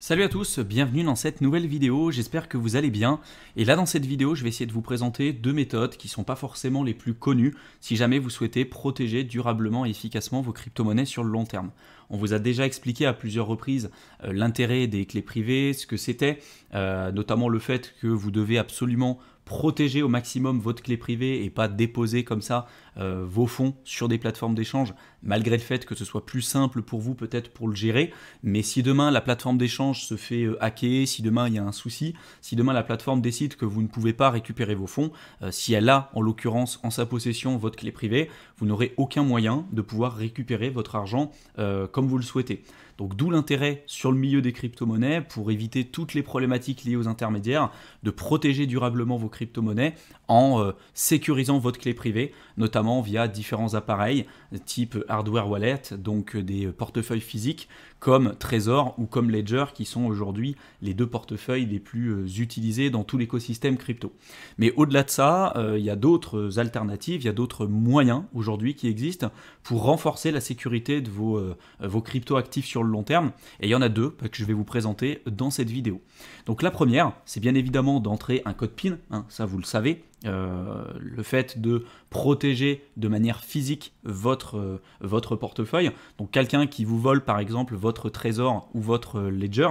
Salut à tous, bienvenue dans cette nouvelle vidéo, j'espère que vous allez bien. Et là dans cette vidéo, je vais essayer de vous présenter deux méthodes qui ne sont pas forcément les plus connues si jamais vous souhaitez protéger durablement et efficacement vos crypto-monnaies sur le long terme. On vous a déjà expliqué à plusieurs reprises l'intérêt des clés privées, ce que c'était, notamment le fait que vous devez absolument protéger au maximum votre clé privée et pas déposer comme ça vos fonds sur des plateformes d'échange, malgré le fait que ce soit plus simple pour vous peut-être pour le gérer. Mais si demain la plateforme d'échange se fait hacker, si demain il y a un souci, si demain la plateforme décide que vous ne pouvez pas récupérer vos fonds, si elle a en l'occurrence en sa possession votre clé privée, vous n'aurez aucun moyen de pouvoir récupérer votre argent comme vous le souhaitez. Donc d'où l'intérêt sur le milieu des crypto-monnaies pour éviter toutes les problématiques liées aux intermédiaires, de protéger durablement vos crypto-monnaies en sécurisant votre clé privée, notamment via différents appareils type hardware wallet, donc des portefeuilles physiques comme Trezor ou comme Ledger qui sont aujourd'hui les deux portefeuilles les plus utilisés dans tout l'écosystème crypto. Mais au-delà de ça, il y a d'autres alternatives, il y a d'autres moyens aujourd'hui qui existent pour renforcer la sécurité de vos crypto-actifs sur le long terme. Et il y en a deux que je vais vous présenter dans cette vidéo. Donc la première, c'est bien évidemment d'entrer un code PIN, ça vous le savez. Le fait de protéger de manière physique votre portefeuille. Donc quelqu'un qui vous vole par exemple votre Trezor ou votre Ledger,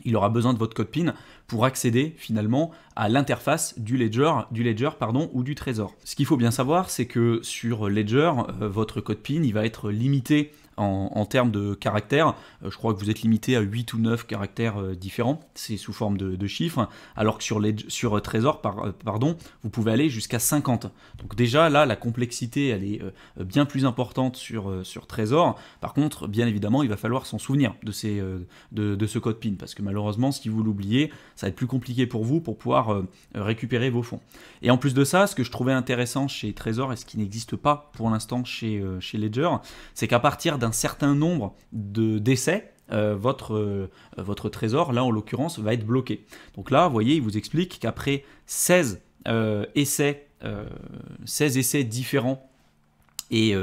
il aura besoin de votre code PIN pour accéder finalement à l'interface du Ledger ou du Trezor. Ce qu'il faut bien savoir, c'est que sur Ledger, votre code PIN il va être limité en termes de caractères. Je crois que vous êtes limité à 8 ou 9 caractères différents, c'est sous forme de chiffres, alors que sur Trezor, vous pouvez aller jusqu'à 50. Donc déjà là, la complexité elle est bien plus importante sur Trezor. Par contre, bien évidemment, il va falloir s'en souvenir de ce code PIN, parce que malheureusement, si vous l'oubliez, ça va être plus compliqué pour vous pour pouvoir récupérer vos fonds. Et en plus de ça, ce que je trouvais intéressant chez Trezor et ce qui n'existe pas pour l'instant chez Ledger, c'est qu'à partir d'un certain nombre d'essais, votre Trezor, là en l'occurrence, va être bloqué. Donc là, vous voyez, il vous explique qu'après 16 essais différents et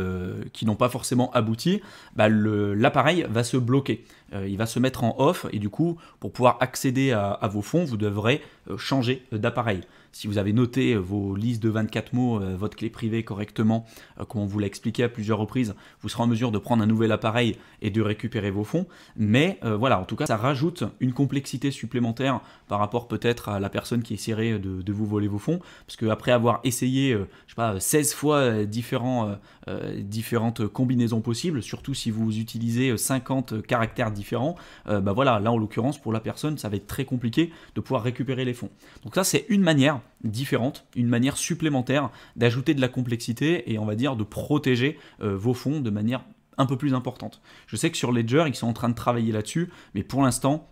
qui n'ont pas forcément abouti, l'appareil va se bloquer. Il va se mettre en off et du coup, pour pouvoir accéder à vos fonds, vous devrez changer d'appareil. Si vous avez noté vos listes de 24 mots, votre clé privée correctement, comme on vous l'a expliqué à plusieurs reprises, vous serez en mesure de prendre un nouvel appareil et de récupérer vos fonds. Mais voilà, en tout cas, ça rajoute une complexité supplémentaire par rapport peut-être à la personne qui essaierait de vous voler vos fonds. Parce qu'après avoir essayé, 16 fois différentes combinaisons possibles, surtout si vous utilisez 50 caractères différents, voilà, là en l'occurrence, pour la personne, ça va être très compliqué de pouvoir récupérer les fonds. Donc ça, c'est une manière différente, une manière supplémentaire d'ajouter de la complexité et on va dire de protéger vos fonds de manière un peu plus importante. Je sais que sur Ledger, ils sont en train de travailler là-dessus, mais pour l'instant,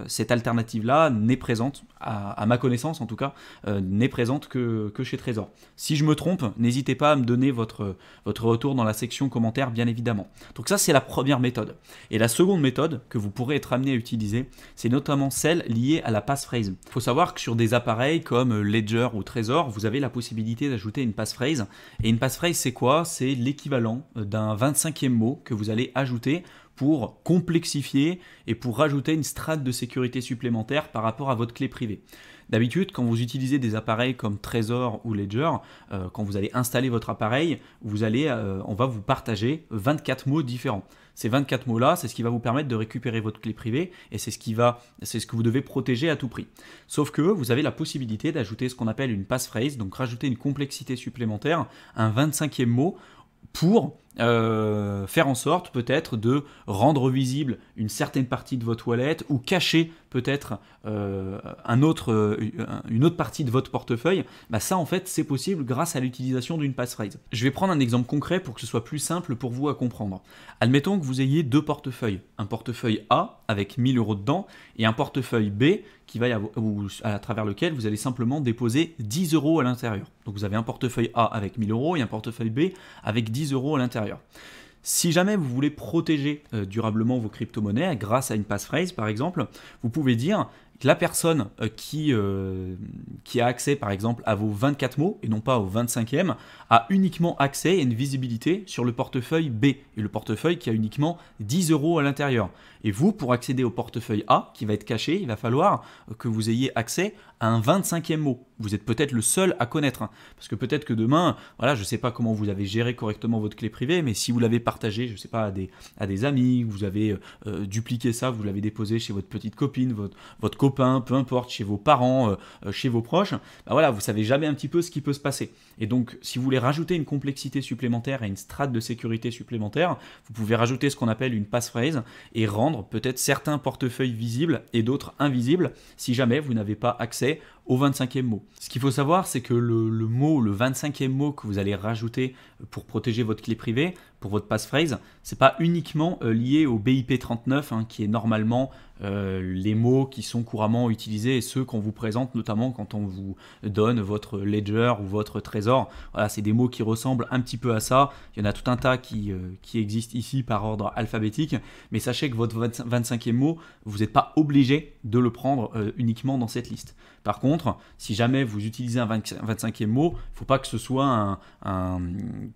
cette alternative-là n'est présente, à ma connaissance en tout cas, n'est présente que chez Trezor. Si je me trompe, n'hésitez pas à me donner votre retour dans la section commentaires, bien évidemment. Donc ça, c'est la première méthode. Et la seconde méthode que vous pourrez être amené à utiliser, c'est notamment celle liée à la passphrase. Il faut savoir que sur des appareils comme Ledger ou Trezor, vous avez la possibilité d'ajouter une passphrase. Et une passphrase, c'est quoi? C'est l'équivalent d'un 25e mot que vous allez ajouter pour complexifier et pour rajouter une strate de sécurité supplémentaire par rapport à votre clé privée. D'habitude, quand vous utilisez des appareils comme Trezor ou Ledger, quand vous allez installer votre appareil, on va vous partager 24 mots différents. Ces 24 mots-là, c'est ce qui va vous permettre de récupérer votre clé privée et c'est ce que vous devez protéger à tout prix. Sauf que vous avez la possibilité d'ajouter ce qu'on appelle une passphrase, donc rajouter une complexité supplémentaire, un 25e mot, pour faire en sorte peut-être de rendre visible une certaine partie de votre wallet ou cacher peut-être une autre partie de votre portefeuille. Ça en fait c'est possible grâce à l'utilisation d'une passphrase. Je vais prendre un exemple concret pour que ce soit plus simple pour vous à comprendre. Admettons que vous ayez deux portefeuilles, un portefeuille A avec 1000 € dedans et un portefeuille B à travers lequel vous allez simplement déposer 10 € à l'intérieur. Donc vous avez un portefeuille A avec 1000 € et un portefeuille B avec 10 € à l'intérieur. Si jamais vous voulez protéger durablement vos crypto-monnaies grâce à une passphrase par exemple, vous pouvez dire la personne qui a accès par exemple à vos 24 mots et non pas au 25e a uniquement accès et une visibilité sur le portefeuille B et le portefeuille qui a uniquement 10 € à l'intérieur. Et vous, pour accéder au portefeuille A qui va être caché, il va falloir que vous ayez accès à un 25e mot. Vous êtes peut-être le seul à connaître, hein, parce que peut-être que demain, voilà, je ne sais pas comment vous avez géré correctement votre clé privée, mais si vous l'avez partagé, je ne sais pas, à des amis, vous avez dupliqué ça, vous l'avez déposé chez votre petite copine, votre copain, peu importe, chez vos parents, chez vos proches, bah voilà, vous ne savez jamais un petit peu ce qui peut se passer. Et donc, si vous voulez rajouter une complexité supplémentaire et une strate de sécurité supplémentaire, vous pouvez rajouter ce qu'on appelle une passphrase et rendre peut-être certains portefeuilles visibles et d'autres invisibles si jamais vous n'avez pas accès au 25e mot. Ce qu'il faut savoir, c'est que le 25e mot que vous allez rajouter pour protéger votre clé privée, pour votre passphrase, ce n'est pas uniquement lié au BIP 39, hein, qui est normalement les mots qui sont couramment utilisés et ceux qu'on vous présente, notamment quand on vous donne votre ledger ou votre trésor. Voilà, c'est des mots qui ressemblent un petit peu à ça. Il y en a tout un tas qui existent ici par ordre alphabétique, mais sachez que votre 25e mot, vous n'êtes pas obligé de le prendre uniquement dans cette liste. Par contre, si jamais vous utilisez un 25e mot, il ne faut pas que ce soit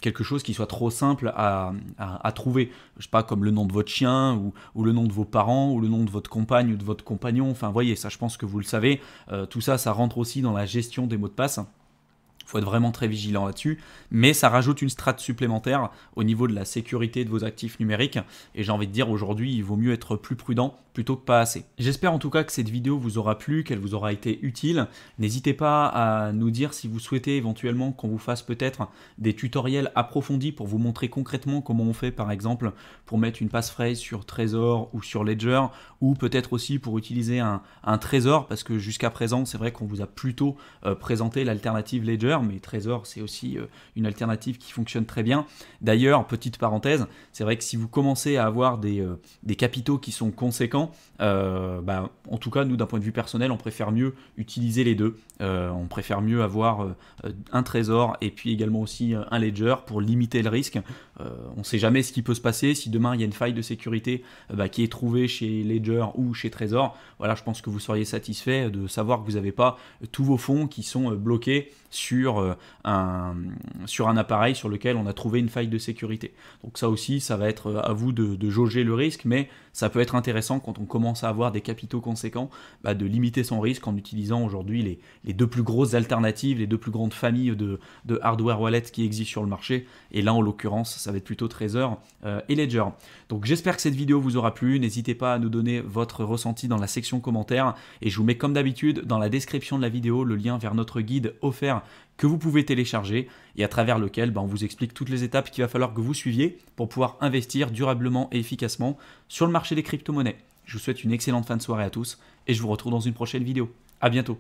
quelque chose qui soit trop simple à trouver. Je ne sais pas, comme le nom de votre chien ou le nom de vos parents ou le nom de votre compagne ou de votre compagnon. Enfin, voyez, ça je pense que vous le savez. Tout ça, ça rentre aussi dans la gestion des mots de passe. Il faut être vraiment très vigilant là-dessus, mais ça rajoute une strate supplémentaire au niveau de la sécurité de vos actifs numériques. Et j'ai envie de dire, aujourd'hui, il vaut mieux être plus prudent plutôt que pas assez. J'espère en tout cas que cette vidéo vous aura plu, qu'elle vous aura été utile. N'hésitez pas à nous dire si vous souhaitez éventuellement qu'on vous fasse peut-être des tutoriels approfondis pour vous montrer concrètement comment on fait, par exemple, pour mettre une passphrase sur Trésor ou sur Ledger, ou peut-être aussi pour utiliser un Trésor, parce que jusqu'à présent, c'est vrai qu'on vous a plutôt présenté l'alternative Ledger, mais Trésor, c'est aussi une alternative qui fonctionne très bien. D'ailleurs, petite parenthèse, c'est vrai que si vous commencez à avoir des capitaux qui sont conséquents, en tout cas, nous, d'un point de vue personnel, on préfère mieux utiliser les deux. On préfère mieux avoir un Trésor et puis également aussi un Ledger pour limiter le risque. On ne sait jamais ce qui peut se passer. Si demain, il y a une faille de sécurité qui est trouvée chez Ledger ou chez Trésor, voilà, je pense que vous seriez satisfait de savoir que vous n'avez pas tous vos fonds qui sont bloqués sur un appareil sur lequel on a trouvé une faille de sécurité. Donc ça aussi, ça va être à vous de jauger le risque, mais ça peut être intéressant quand on commence à avoir des capitaux conséquents, de limiter son risque en utilisant aujourd'hui les deux plus grosses alternatives, les deux plus grandes familles de hardware wallet qui existent sur le marché. Et là, en l'occurrence, ça va être plutôt Trezor et Ledger. Donc j'espère que cette vidéo vous aura plu. N'hésitez pas à nous donner votre ressenti dans la section commentaires. Et je vous mets comme d'habitude dans la description de la vidéo le lien vers notre guide offert que vous pouvez télécharger et à travers lequel on vous explique toutes les étapes qu'il va falloir que vous suiviez pour pouvoir investir durablement et efficacement sur le marché des crypto-monnaies. Je vous souhaite une excellente fin de soirée à tous et je vous retrouve dans une prochaine vidéo. À bientôt.